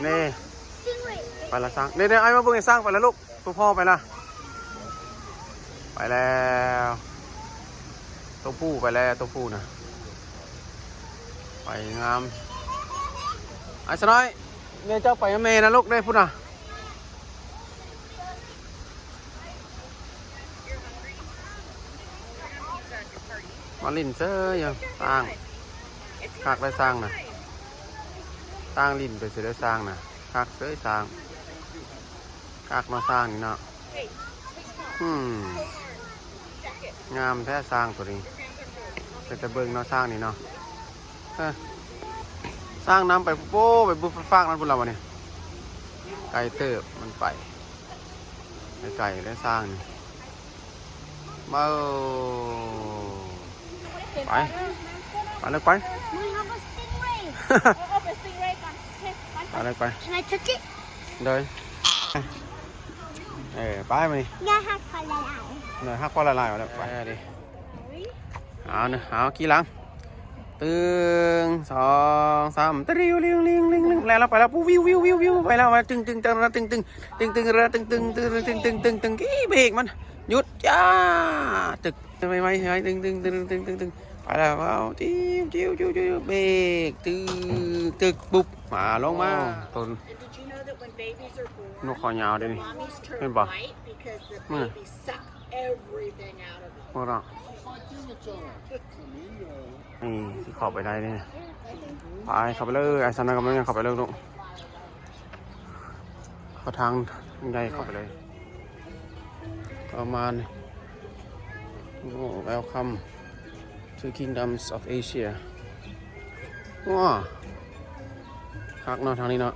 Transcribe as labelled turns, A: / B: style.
A: นี่ไปละสร้างเดี๋ยวไอ้มาเบิ่งไอ้สร้างไปแล้วลูกตัวพ่อไปละไปแล้วตัวผู้ไปแล้วตัวผู้นะไปงามไอ้สน้อยเนี่ยเจ้าไปเมย์นะลูกได้พูดนะมาลินเซ่ยังสร้างคักได้สร้างนะสร้างลินไปเสียได้สร้างนะคักเซ่สร้างคักมาสร้างนี่เนาะงามแท้สร้างตัวนี้เป็นตะเบิงเนาะสร้างนี่เนาะสร้างน้ำไปโป้ไปบุฟฟากนั่นพุ่นเราวะเนี่ยไก่เติบมันไปไก่ได้สร้างนี่มาไปไปเลยไปไปเลยไปเลยไปมาดิ
B: ย่าหักคอละลาย
A: เนยหักคอละลายมาแล้วไปดิเอาเนอะเอากี่หลังตึงสองสามตะริวลิวลิงลิงลิงแล้วไปแล้วปุ๊บวิววิววิววิวไปแล้วมาตึงตึงตึงตึงตึงตึงตึงตึงตึงตึงตึงตึงตึงตึงตึงกี่เบรกมันหยุดจ้าตึกไม่ตึงตึงตึงตึงตึงตึงไปแล้วเอาจิ้วจิ้วจิ้วจิ้วเบรกตึกตึกปุ๊บมาลงมาต้นนกคอยาวเดี๋ยวนี้เป็นบ่นี่พวกเรานี่ที่ขอบไปได้เนี่ยไปขับไปเลยไอ้สันนักกำลังยังขับไปเลยลูกเขาทางใหญ่ขับไปเลยประมาณWelcome to Kingdoms of Asia ว้าคักเนาะทางนี้เนาะ